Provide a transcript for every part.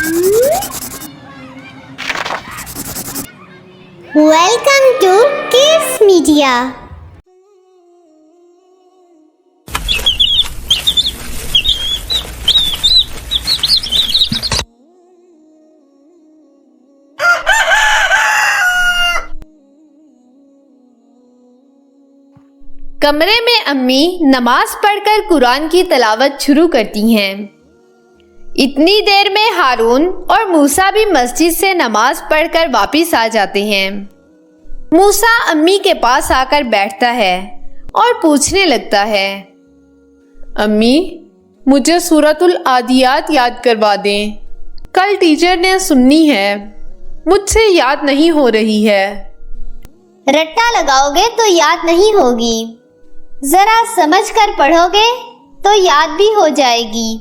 Welcome to Kids Media. کمرے میں امی نماز پڑھ کر قرآن کی تلاوت شروع کرتی ہیں۔ اتنی دیر میں ہارون اور موسیٰ بھی مسجد سے نماز پڑھ کر واپس آ جاتے ہیں۔ موسیٰ امی کے پاس آ کر بیٹھتا ہے اور پوچھنے لگتا ہے، امی مجھے سورۃ العادیات یاد کروا دیں، کل ٹیچر نے سننی ہے، مجھ سے یاد نہیں ہو رہی ہے۔ رٹا لگاؤ گے تو یاد نہیں ہوگی، ذرا سمجھ کر پڑھو گے تو یاد بھی ہو جائے گی۔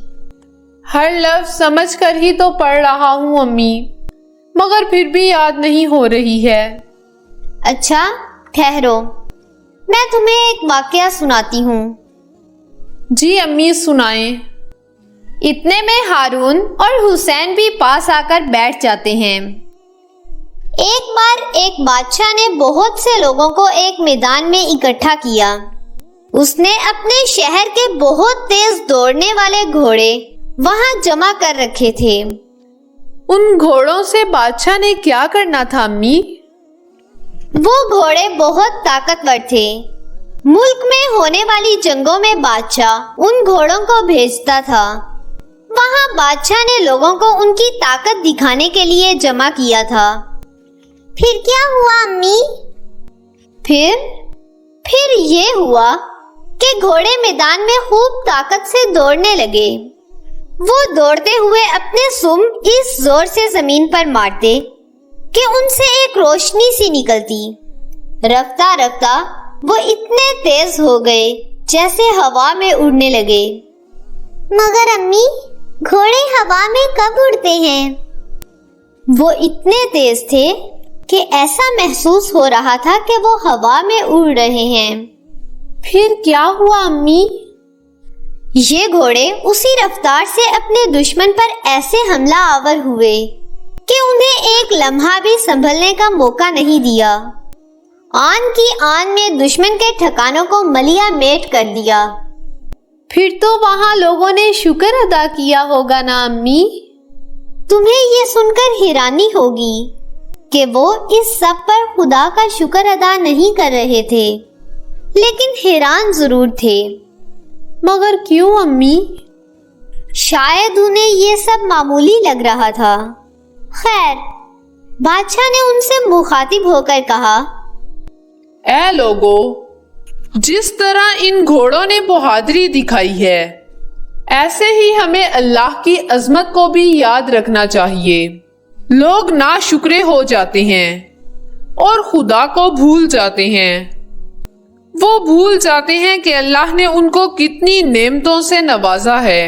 ہر لفظ سمجھ کر ہی تو پڑھ رہا ہوں امی، مگر پھر بھی یاد نہیں ہو رہی ہے۔ اچھا ٹھہرو، میں تمہیں ایک واقعہ سناتی ہوں۔ جی امی سنائیں۔ اتنے میں ہارون اور حسین بھی پاس آ کر بیٹھ جاتے ہیں۔ ایک بار ایک بادشاہ نے بہت سے لوگوں کو ایک میدان میں اکٹھا کیا۔ اس نے اپنے شہر کے بہت تیز دوڑنے والے گھوڑے وہاں جمع کر رکھے تھے۔ ان گھوڑوں سے بادشاہ نے کیا کرنا تھا امی؟ وہ گھوڑے بہت طاقتور تھے۔ ملک میں ہونے والی جنگوں میں بادشاہ ان گھوڑوں کو بھیجتا تھا۔ وہاں بادشاہ نے لوگوں کو ان کی طاقت دکھانے کے لیے جمع کیا تھا۔ پھر کیا ہوا امی؟ پھر یہ ہوا کہ گھوڑے میدان میں خوب طاقت سے دوڑنے لگے۔ وہ دوڑتے ہوئے اپنے سم اس زور سے زمین پر مارتے کہ ان سے ایک روشنی سی نکلتی۔ رفتہ رفتہ وہ اتنے تیز ہو گئے جیسے ہوا میں اڑنے لگے۔ مگر امی، گھوڑے ہوا میں کب اڑتے ہیں؟ وہ اتنے تیز تھے کہ ایسا محسوس ہو رہا تھا کہ وہ ہوا میں اڑ رہے ہیں۔ پھر کیا ہوا امی؟ یہ گھوڑے اسی رفتار سے اپنے دشمن پر ایسے حملہ آور ہوئے کہ انہیں ایک لمحہ بھی سنبھلنے کا موقع نہیں دیا۔ آن کی آن میں دشمن کے ٹھکانوں کو ملیا میٹ کر دیا۔ پھر تو وہاں لوگوں نے شکر ادا کیا ہوگا نا امی؟ تمہیں یہ سن کر حیرانی ہوگی کہ وہ اس سب پر خدا کا شکر ادا نہیں کر رہے تھے، لیکن حیران ضرور تھے۔ مگر کیوں امی؟ شاید انہیں یہ سب معمولی لگ رہا تھا۔ خیر، بادشاہ نے ان سے مخاطب ہو کر کہا، اے لوگو، جس طرح ان گھوڑوں نے بہادری دکھائی ہے، ایسے ہی ہمیں اللہ کی عظمت کو بھی یاد رکھنا چاہیے۔ لوگ ناشکرے ہو جاتے ہیں اور خدا کو بھول جاتے ہیں۔ وہ بھول جاتے ہیں کہ اللہ نے ان کو کتنی نعمتوں سے نوازا ہے۔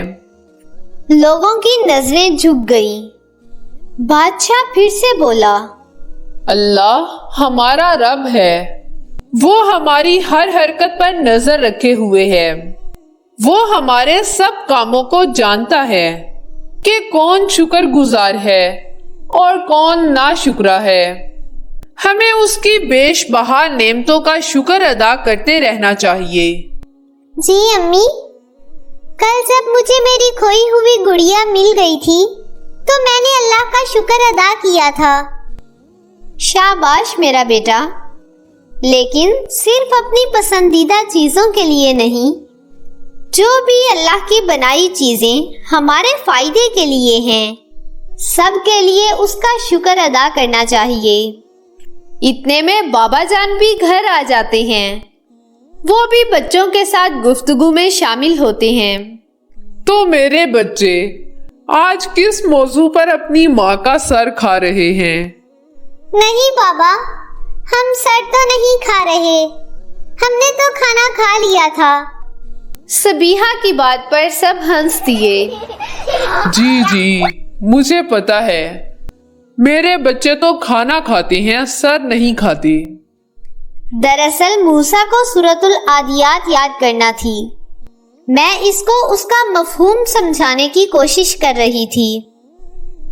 لوگوں کی نظریں جھک گئیں۔ بادشاہ پھر سے بولا، اللہ ہمارا رب ہے، وہ ہماری ہر حرکت پر نظر رکھے ہوئے ہے۔ وہ ہمارے سب کاموں کو جانتا ہے کہ کون شکر گزار ہے اور کون ناشکرا ہے۔ ہمیں اس کی بیش بہا نعمتوں کا شکر ادا کرتے رہنا چاہیے۔ جی امی، کل جب مجھے میری کھوئی ہوئی گڑیا مل گئی تھی تو میں نے اللہ کا شکر ادا کیا تھا۔ شاباش میرا بیٹا، لیکن صرف اپنی پسندیدہ چیزوں کے لیے نہیں، جو بھی اللہ کی بنائی چیزیں ہمارے فائدے کے لیے ہیں، سب کے لیے اس کا شکر ادا کرنا چاہیے۔ اتنے میں بابا جان بھی گھر آ جاتے ہیں۔ وہ بھی بچوں کے ساتھ گفتگو میں شامل ہوتے ہیں۔ تو میرے بچے آج کس موضوع پر اپنی ماں کا سر کھا رہے ہیں؟ نہیں بابا، ہم سر تو نہیں کھا رہے، ہم نے تو کھانا کھا لیا تھا۔ سبیحہ کی بات پر سب ہنس دیے۔ جی مجھے پتا ہے، میرے بچے تو کھانا کھاتے ہیں، سر نہیں کھاتے۔ دراصل موسیٰ کو سورۃ العادیات یاد کرنا تھی۔ میں اس کو اس کا مفہوم سمجھانے کی کوشش کر رہی تھی۔